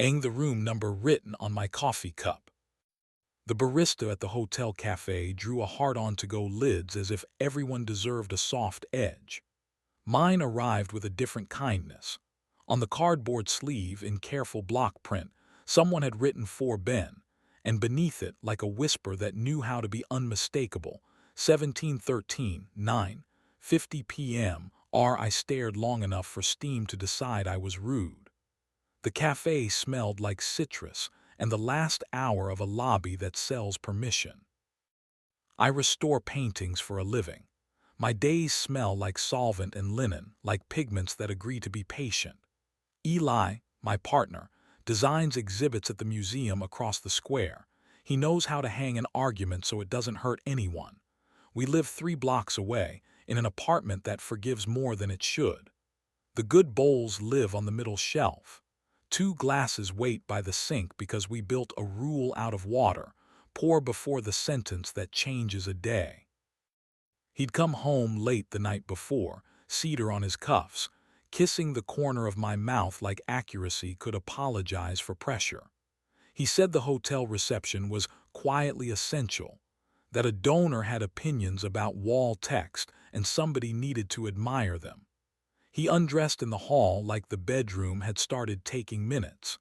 the room number written on my coffee cup. The barista at the hotel cafe drew a hard-on-to-go lids as if everyone deserved a soft edge. Mine arrived with a different kindness. On the cardboard sleeve, in careful block print, someone had written "For Ben," and beneath it, like a whisper that knew how to be unmistakable, 1713, 9:50 p.m. I stared long enough for steam to decide I was rude. The cafe smelled like citrus and the last hour of a lobby that sells permission. I restore paintings for a living. My days smell like solvent and linen, like pigments that agree to be patient. Eli, my partner, designs exhibits at the museum across the square. He knows how to hang an argument so it doesn't hurt anyone. We live 3 blocks away, in an apartment that forgives more than it should. The good bowls live on the middle shelf. 2 glasses wait by the sink because we built a rule out of water: pour before the sentence that changes a day. He'd come home late the night before, cedar on his cuffs, kissing the corner of my mouth like accuracy could apologize for pressure. He said the hotel reception was quietly essential, that a donor had opinions about wall text and somebody needed to admire them. He undressed in the hall like the bedroom had started taking minutes.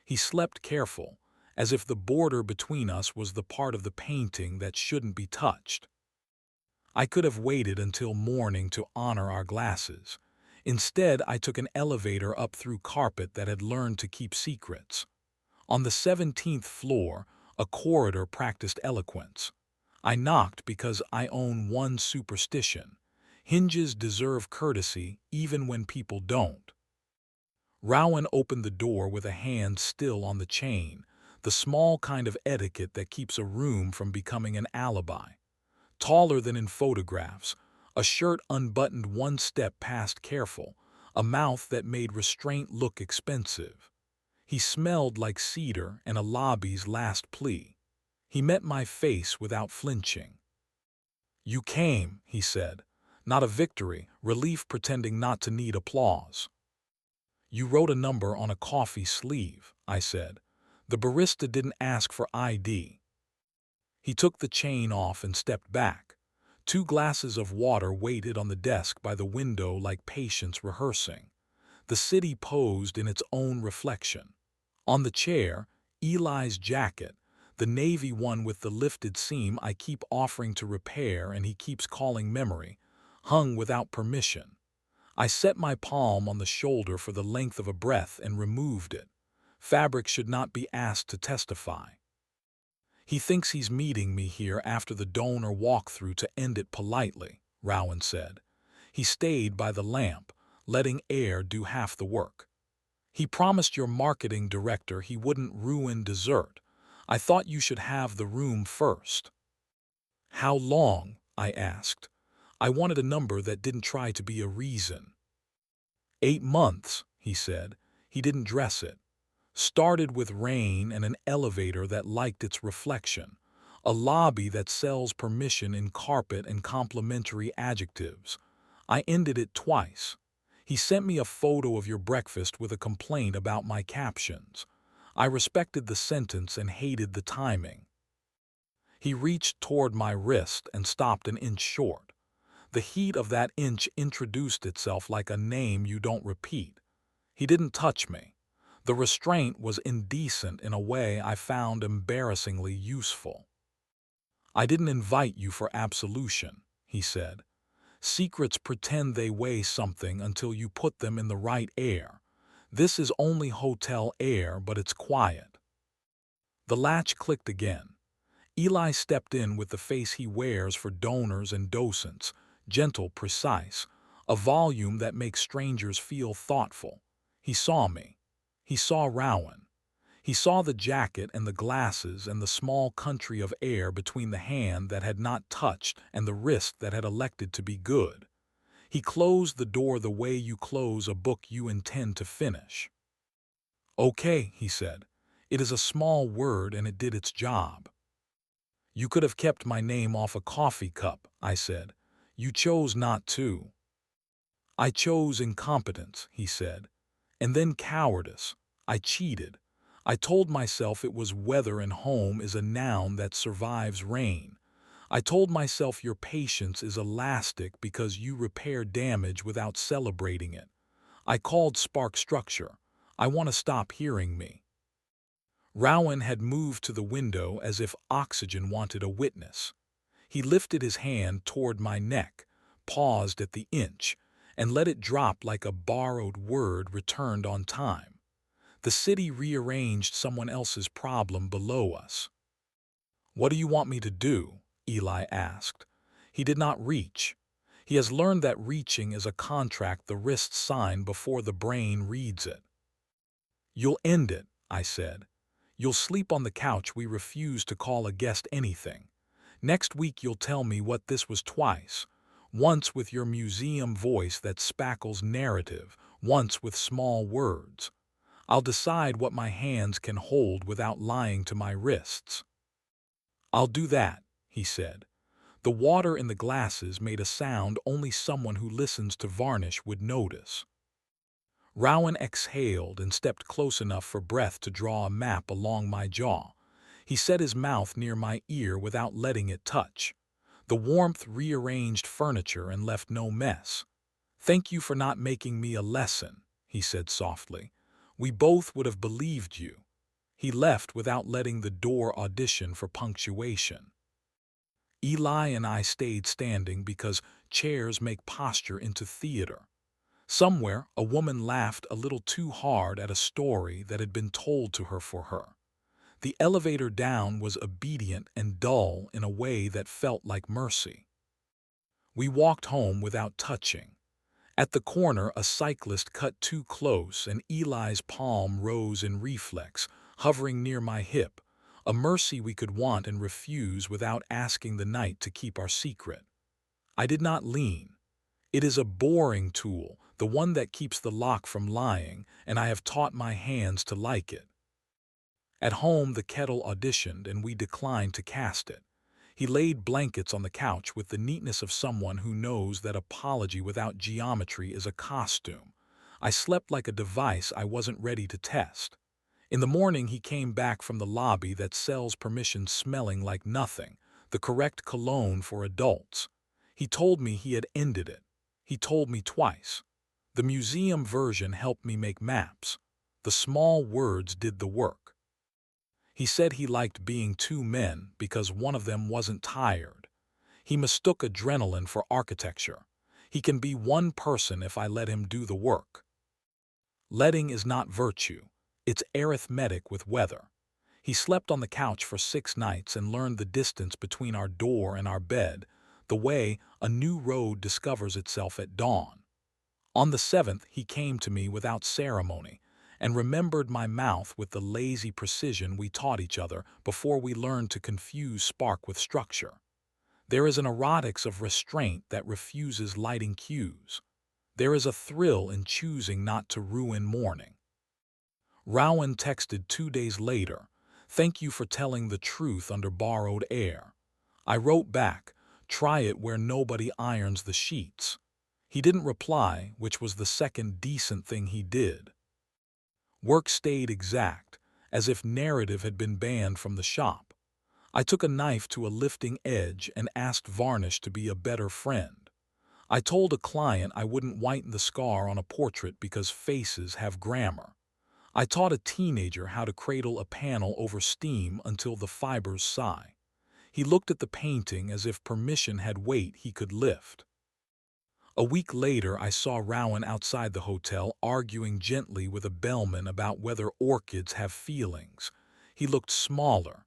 He slept careful, as if the border between us was the part of the painting that shouldn't be touched. I could have waited until morning to honor our glasses. Instead, I took an elevator up through carpet that had learned to keep secrets. On the 17th floor, a corridor practiced eloquence. I knocked because I own one superstition: hinges deserve courtesy even when people don't. Rowan opened the door with a hand still on the chain, the small kind of etiquette that keeps a room from becoming an alibi. Taller than in photographs, a shirt unbuttoned 1 step past careful, a mouth that made restraint look expensive. He smelled like cedar and a lobby's last plea. He met my face without flinching. "You came," he said. Not a victory, relief pretending not to need applause. "You wrote a number on a coffee sleeve," I said. "The barista didn't ask for ID." He took the chain off and stepped back. 2 glasses of water waited on the desk by the window like patients rehearsing. The city posed in its own reflection. On the chair, Eli's jacket, the navy one with the lifted seam I keep offering to repair and he keeps calling memory, hung without permission. I set my palm on the shoulder for the length of a breath and removed it. Fabric should not be asked to testify. "He thinks he's meeting me here after the donor walkthrough to end it politely," Rowan said. He stayed by the lamp, letting air do half the work. "He promised your marketing director he wouldn't ruin dessert. I thought you should have the room first." "How long?" I asked. I wanted a number that didn't try to be a reason. 8 months, he said. He didn't dress it. Started with rain and an elevator that liked its reflection. A lobby that sells permission in carpet and complimentary adjectives. I ended it twice. He sent me a photo of your breakfast with a complaint about my captions. I respected the sentence and hated the timing. He reached toward my wrist and stopped an inch short. The heat of that inch introduced itself like a name you don't repeat. He didn't touch me. The restraint was indecent in a way I found embarrassingly useful. "I didn't invite you for absolution," he said. "Secrets pretend they weigh something until you put them in the right air. This is only hotel air, but it's quiet." The latch clicked again. Eli stepped in with the face he wears for donors and docents, gentle, precise, a volume that makes strangers feel thoughtful. He saw me. He saw Rowan. He saw the jacket and the glasses and the small country of air between the hand that had not touched and the wrist that had elected to be good. He closed the door the way you close a book you intend to finish. "Okay," he said. "It is a small word and it did its job." "You could have kept my name off a coffee cup," I said. "You chose not to." "I chose incompetence," he said. "And then cowardice. I cheated. I told myself it was weather and home is a noun that survives rain. I told myself your patience is elastic because you repair damage without celebrating it. I called spark structure. I want to stop hearing me. Rowan had moved to the window as if oxygen wanted a witness. He lifted his hand toward my neck, paused at the inch, and let it drop like a borrowed word returned on time. The city rearranged someone else's problem below us. "What do you want me to do?" Eli asked. He did not reach. He has learned that reaching is a contract the wrists sign before the brain reads it. "You'll end it," I said. "You'll sleep on the couch we refuse to call a guest anything. Next week you'll tell me what this was twice. Once with your museum voice that spackles narrative, once with small words. I'll decide what my hands can hold without lying to my wrists." "I'll do that," he said. The water in the glasses made a sound only someone who listens to varnish would notice. Rowan exhaled and stepped close enough for breath to draw a map along my jaw. He set his mouth near my ear without letting it touch. The warmth rearranged furniture and left no mess. "Thank you for not making me a lesson," he said softly. "We both would have believed you." He left without letting the door audition for punctuation. Eli and I stayed standing because chairs make posture into theater. Somewhere, a woman laughed a little too hard at a story that had been told to her for her. The elevator down was obedient and dull in a way that felt like mercy. We walked home without touching. At the corner, a cyclist cut too close and Eli's palm rose in reflex, hovering near my hip, a mercy we could want and refuse without asking the night to keep our secret. I did not lean. It is a boring tool, the one that keeps the lock from lying, and I have taught my hands to like it. At home, the kettle auditioned and we declined to cast it. He laid blankets on the couch with the neatness of someone who knows that apology without geometry is a costume. I slept like a device I wasn't ready to test. In the morning, he came back from the lobby that sells permission smelling like nothing, the correct cologne for adults. He told me he had ended it. He told me twice. The museum version helped me make maps. The small words did the work. He said he liked being two men because one of them wasn't tired. He mistook adrenaline for architecture. He can be one person if I let him do the work. Letting is not virtue. It's arithmetic with weather. He slept on the couch for 6 nights and learned the distance between our door and our bed, the way a new road discovers itself at dawn. On the 7th, he came to me without ceremony and remembered my mouth with the lazy precision we taught each other before we learned to confuse spark with structure. There is an erotics of restraint that refuses lighting cues. There is a thrill in choosing not to ruin morning. Rowan texted 2 days later, "Thank you for telling the truth under borrowed air." I wrote back, "Try it where nobody irons the sheets." He didn't reply, which was the second decent thing he did. Work stayed exact, as if narrative had been banned from the shop. I took a knife to a lifting edge and asked varnish to be a better friend. I told a client I wouldn't whiten the scar on a portrait because faces have grammar. I taught a teenager how to cradle a panel over steam until the fibers sigh. He looked at the painting as if permission had weight he could lift. A week later, I saw Rowan outside the hotel arguing gently with a bellman about whether orchids have feelings. He looked smaller.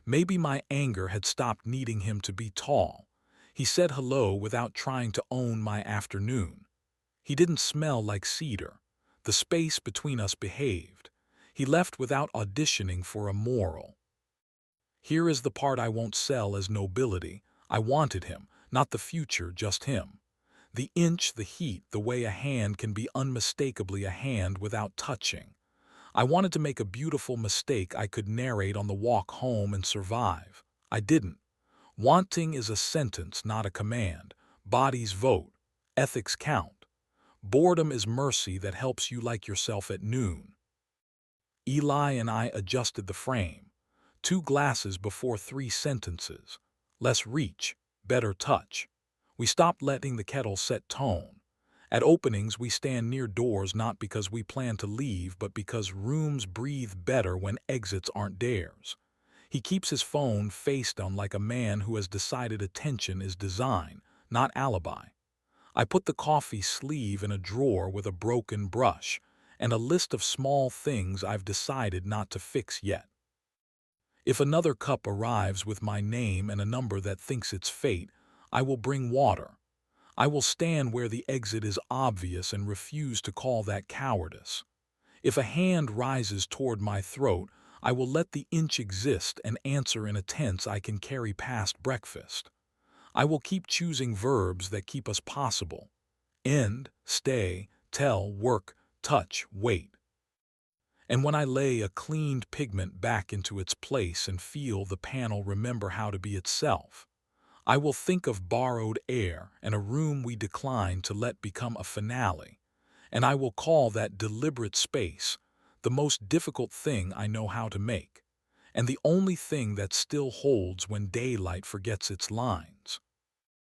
Maybe my anger had stopped needing him to be tall. He said hello without trying to own my afternoon. He didn't smell like cedar. The space between us behaved. He left without auditioning for a moral. Here is the part I won't sell as nobility. I wanted him, not the future, just him. The inch, the heat, the way a hand can be unmistakably a hand without touching. I wanted to make a beautiful mistake I could narrate on the walk home and survive. I didn't. Wanting is a sentence, not a command. Bodies vote. Ethics count. Boredom is mercy that helps you like yourself at noon. Eli and I adjusted the frame. 2 glasses before 3 sentences. Less reach, better touch. We stopped letting the kettle set tone. At openings, we stand near doors not because we plan to leave, but because rooms breathe better when exits aren't theirs. He keeps his phone face down like a man who has decided attention is design, not alibi. I put the coffee sleeve in a drawer with a broken brush and a list of small things I've decided not to fix yet. If another cup arrives with my name and a number that thinks it's fate, I will bring water. I will stand where the exit is obvious and refuse to call that cowardice. If a hand rises toward my throat, I will let the inch exist and answer in a tense I can carry past breakfast. I will keep choosing verbs that keep us possible. End, stay, tell, work, touch, wait. And when I lay a cleaned pigment back into its place and feel the panel remember how to be itself, I will think of borrowed air and a room we declined to let become a finale, and I will call that deliberate space the most difficult thing I know how to make, and the only thing that still holds when daylight forgets its lines.